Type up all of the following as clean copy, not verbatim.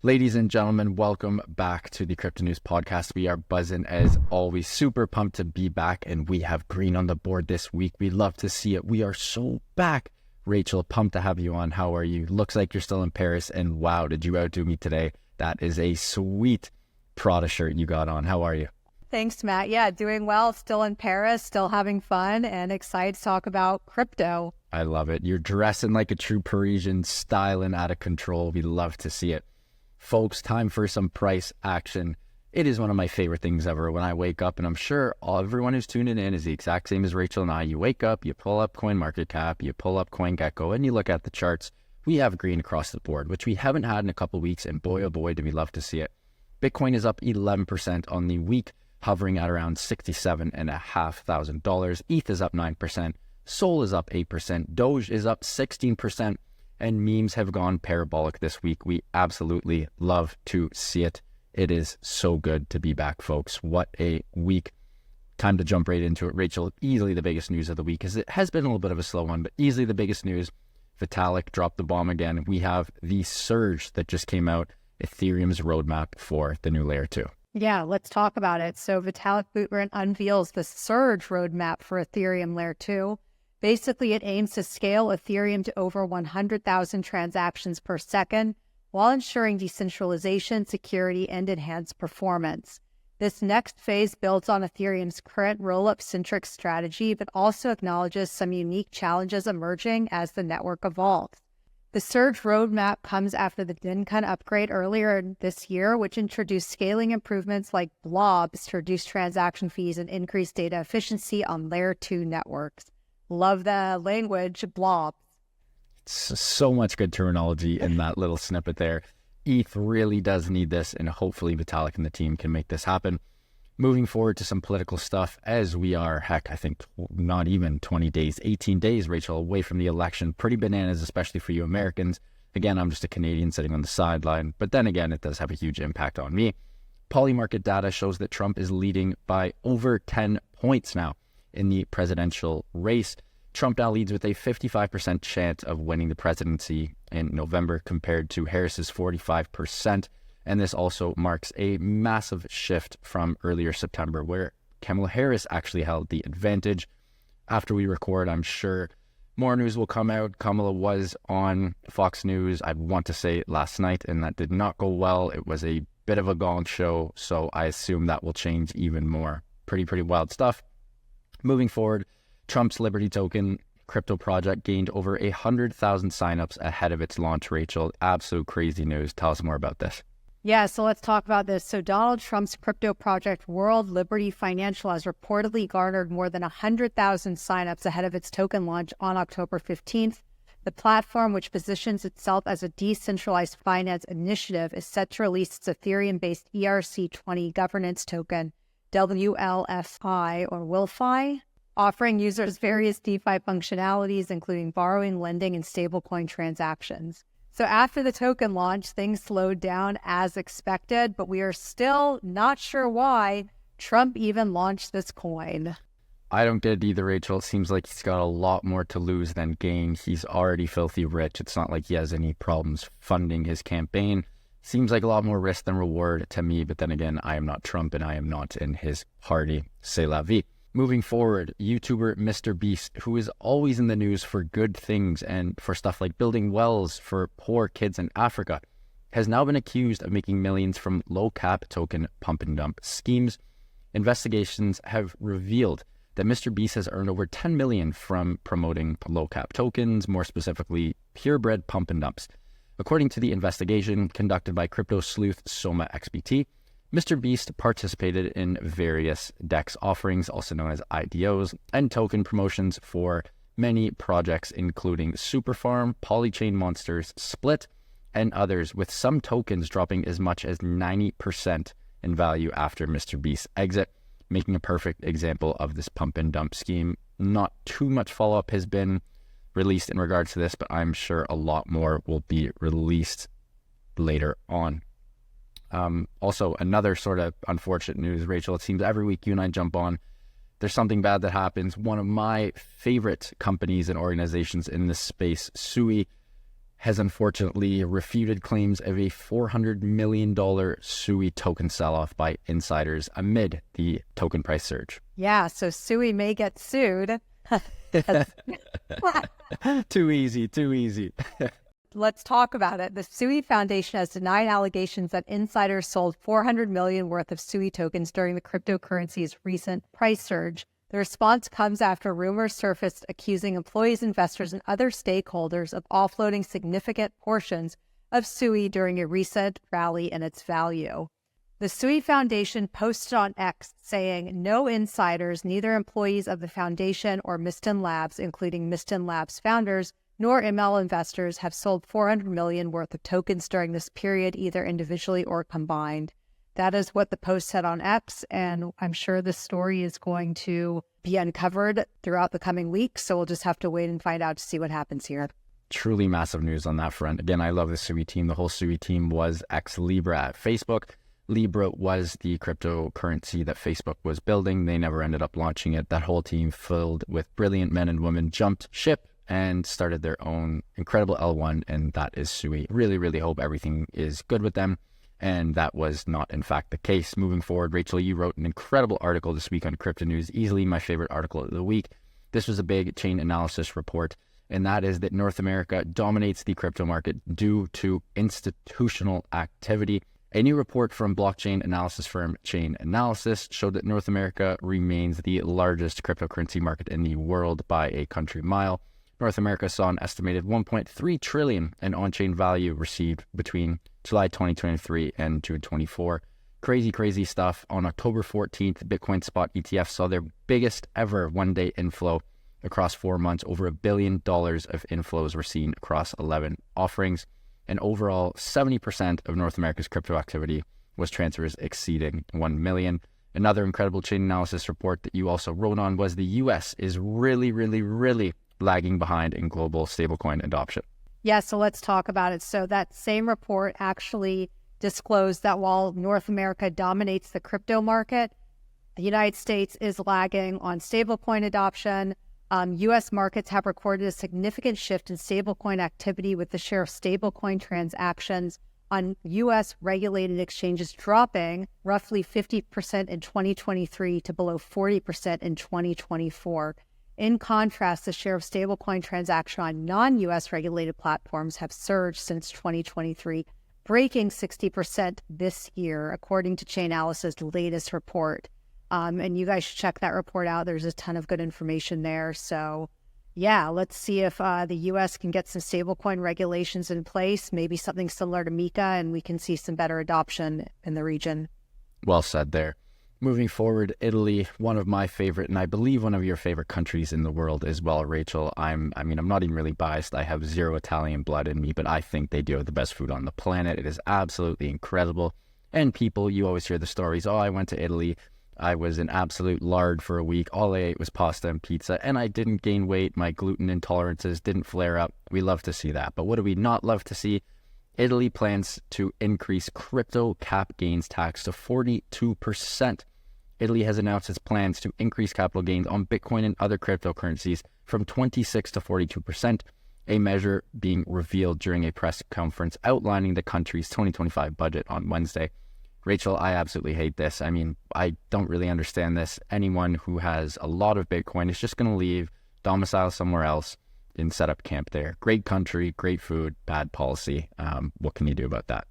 Ladies and gentlemen, welcome back to the Cryptonews podcast. We are buzzing as always, super pumped to be back, and we have green on the board this week. We love to see it. We are so back. Rachel, pumped to have you on. How are you? Looks like you're still in Paris, and wow, did you outdo me today? That is a sweet Prada shirt you got on. How are you? Thanks, Matt. Yeah, doing well. Still in Paris, still having fun, and excited to talk about crypto. I love it. You're dressing like a true Parisian, styling out of control. We love to see it. Folks, time for some price action. It is one of my favorite things ever when I wake up, and I'm sure everyone who's tuning in is the exact same as Rachel and I. You wake up, you pull up CoinMarketCap, you pull up CoinGecko, and you look at the charts. We have green across the board, which we haven't had in a couple of weeks, and boy, oh boy, do we love to see it. Bitcoin is up 11% on the week, hovering at around $67,500. ETH is up 9%. Sol is up 8%. Doge is up 16%. And memes have gone parabolic this week. We absolutely love to see it. It is so good to be back, folks. What a week. Time to jump right into it. Rachel, easily the biggest news of the week, because it has been a little bit of a slow one, but easily the biggest news. Vitalik dropped the bomb again. We have the surge that just came out, Ethereum's roadmap for the new layer 2. Yeah, let's talk about it. So Vitalik Buterin unveils the surge roadmap for Ethereum layer 2. Basically, it aims to scale Ethereum to over 100,000 transactions per second while ensuring decentralization, security, and enhanced performance. This next phase builds on Ethereum's current roll-up-centric strategy, but also acknowledges some unique challenges emerging as the network evolves. The Surge roadmap comes after the Dinkan upgrade earlier this year, which introduced scaling improvements like blobs to reduce transaction fees and increase data efficiency on layer 2 networks. Love the language, blobs. So much good terminology in that little snippet there. ETH really does need this, and hopefully Vitalik and the team can make this happen. Moving forward to some political stuff, as we are, I think not even 20 days, 18 days, Rachel, away from the election. Pretty bananas, especially for you Americans. Again, I'm just a Canadian sitting on the sideline, but then again, it does have a huge impact on me. Polymarket data shows that Trump is leading by over 10 points now in the presidential race. Trump now leads with a 55% chance of winning the presidency in November compared to Harris's 45%. And this also marks a massive shift from earlier September, where Kamala Harris actually held the advantage. After we record, I'm sure more news will come out. Kamala was on Fox News, I want to say last night, and that did not go well. It was a bit of a gong show, so I assume that will change even more. Pretty wild stuff. Moving forward, Trump's Liberty Token crypto project gained over 100,000 signups ahead of its launch, Rachel. Absolute crazy news. Tell us more about this. Yeah, so let's talk about this. So Donald Trump's crypto project, World Liberty Financial, has reportedly garnered more than 100,000 signups ahead of its token launch on October 15th. The platform, which positions itself as a decentralized finance initiative, is set to release its Ethereum-based ERC20 governance token, WLFI or WILFI, offering users various DeFi functionalities, including borrowing, lending, and stablecoin transactions. So after the token launch, things slowed down as expected, but we are still not sure why Trump even launched this coin. I don't get it either, Rachel. It seems like he's got a lot more to lose than gain. He's already filthy rich. It's not like he has any problems funding his campaign. Seems like a lot more risk than reward to me, but then again, I am not Trump and I am not in his party. C'est la vie. Moving forward, YouTuber MrBeast, who is always in the news for good things and for stuff like building wells for poor kids in Africa, has now been accused of making millions from low-cap token pump-and-dump schemes. Investigations have revealed that MrBeast has earned over $10 million from promoting low-cap tokens, more specifically purebred pump-and-dumps. According to the investigation conducted by crypto sleuth Soma XBT, MrBeast participated in various DEX offerings, also known as IDOs, and token promotions for many projects, including Superfarm, Polychain Monsters, Split, and others, with some tokens dropping as much as 90% in value after MrBeast's exit, making a perfect example of this pump and dump scheme. Not too much follow-up has been released in regards to this, but I'm sure a lot more will be released later on. Also, another sort of unfortunate news, Rachel. It seems every week you and I jump on, there's something bad that happens. One of my favorite companies and organizations in this space, Sui, has unfortunately refuted claims of a $400 million SUI token sell-off by insiders amid the token price surge. Yeah, so SUI may get sued. Too easy. Let's talk about it. The SUI Foundation has denied allegations that insiders sold $400 million worth of SUI tokens during the cryptocurrency's recent price surge. The response comes after rumors surfaced accusing employees, investors, and other stakeholders of offloading significant portions of SUI during a recent rally in its value. The SUI Foundation posted on X saying no insiders, neither employees of the foundation or Miston Labs, including Miston Labs founders, nor ML investors have sold $400 million worth of tokens during this period, either individually or combined. That is what the post said on X, and I'm sure this story is going to be uncovered throughout the coming weeks, so we'll just have to wait and find out to see what happens here. Truly massive news on that front. Again, I love the SUI team. The whole SUI team was ex-Libra at Facebook. Libra was the cryptocurrency that Facebook was building. They never ended up launching it. That whole team, filled with brilliant men and women, jumped ship and started their own incredible L1, and that is SUI. Really, really hope everything is good with them. And that was not, in fact, the case. Moving forward, Rachel, you wrote an incredible article this week on Cryptonews, easily my favorite article of the week. This was a big chain analysis report, and that is that North America dominates the crypto market due to institutional activity. A new report from blockchain analysis firm Chain Analysis showed that North America remains the largest cryptocurrency market in the world by a country mile. North America saw an estimated $1.3 trillion in on-chain value received between July 2023 and June 24. Crazy stuff. On October 14th, Bitcoin spot ETFs saw their biggest ever one-day inflow across 4 months. Over $1 billion of inflows were seen across 11 offerings. And overall, 70% of North America's crypto activity was transfers exceeding 1 million. Another incredible chain analysis report that you also wrote on was the US is really lagging behind in global stablecoin adoption. Yeah, so let's talk about it. So that same report actually disclosed that while North America dominates the crypto market, the United States is lagging on stablecoin adoption. U.S. markets have recorded a significant shift in stablecoin activity, with the share of stablecoin transactions on U.S. regulated exchanges dropping roughly 50% in 2023 to below 40% in 2024. In contrast, the share of stablecoin transactions on non-U.S. regulated platforms have surged since 2023, breaking 60% this year, according to Chainalysis' latest report. And you guys should check that report out. There's a ton of good information there. So yeah, let's see if the U.S. can get some stablecoin regulations in place, maybe something similar to MiCA, and we can see some better adoption in the region. Well said there. Moving forward, Italy, one of my favorite, and I believe one of your favorite countries in the world as well, Rachel. I'm not even really biased. I have zero Italian blood in me, but I think they do have the best food on the planet. It is absolutely incredible. And people, you always hear the stories, oh, I went to Italy. I was an absolute lard for a week. All I ate was pasta and pizza, and I didn't gain weight. My gluten intolerances didn't flare up. We love to see that. But what do we not love to see? Italy plans to increase crypto cap gains tax to 42%. Italy has announced its plans to increase capital gains on Bitcoin and other cryptocurrencies from 26 to 42%, a measure being revealed during a press conference outlining the country's 2025 budget on Wednesday. Rachel, I absolutely hate this. I mean, I don't really understand this. Anyone who has a lot of Bitcoin is just going to leave, domicile somewhere else, and set up camp there. Great country, great food, bad policy. What can you do about that?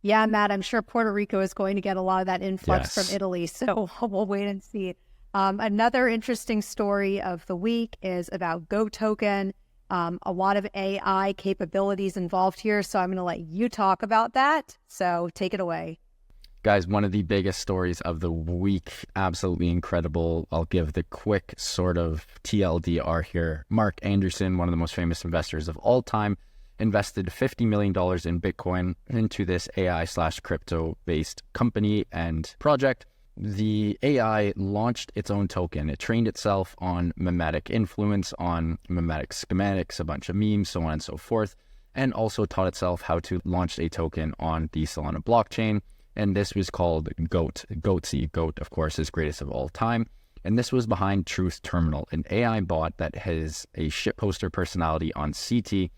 Yeah, Matt, I'm sure Puerto Rico is going to get a lot of that influx from Italy, so we'll wait and see. Another interesting story of the week is about Go Token. A lot of AI capabilities involved here, so I'm going to let you talk about that. So take it away. Guys, one of the biggest stories of the week, absolutely incredible. I'll give the quick sort of TLDR here. Mark Anderson, one of the most famous investors of all time, invested $50 million in Bitcoin into this AI/crypto-based company and project. The AI launched its own token. It trained itself on mimetic influence, on mimetic schematics, a bunch of memes, so on and so forth, and also taught itself how to launch a token on the Solana blockchain. And this was called GOAT. GOAT, of course, is greatest of all time. And this was behind Truth Terminal, an AI bot that has a shitposter personality on CT.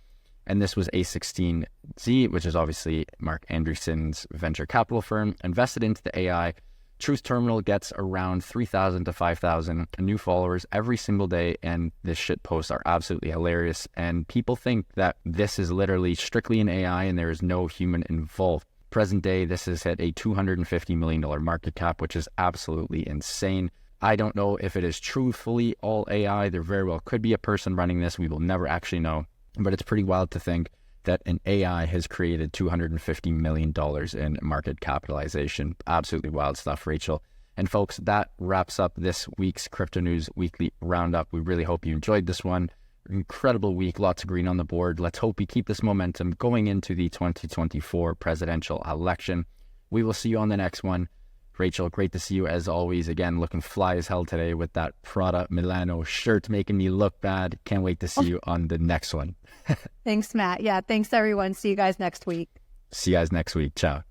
And this was A16Z, which is obviously Mark Andreessen's venture capital firm, invested into the AI. Truth Terminal gets around 3,000 to 5,000 new followers every single day, and this shit posts are absolutely hilarious. And people think that this is literally strictly an AI and there is no human involved. Present day, this has hit a $250 million market cap, which is absolutely insane. I don't know if it is truthfully all AI. There very well could be a person running this. We will never actually know. But it's pretty wild to think that an AI has created $250 million in market capitalization. Absolutely wild stuff, Rachel. And folks, that wraps up this week's Cryptonews Weekly Roundup. We really hope you enjoyed this one. Incredible week, lots of green on the board. Let's hope we keep this momentum going into the 2024 presidential election. We will see you on the next one. Rachel, great to see you as always. Again, looking fly as hell today with that Prada Milano shirt, making me look bad. Can't wait to see you on the next one. Thanks, Matt. Yeah, thanks everyone. See you guys next week. See you guys next week. Ciao.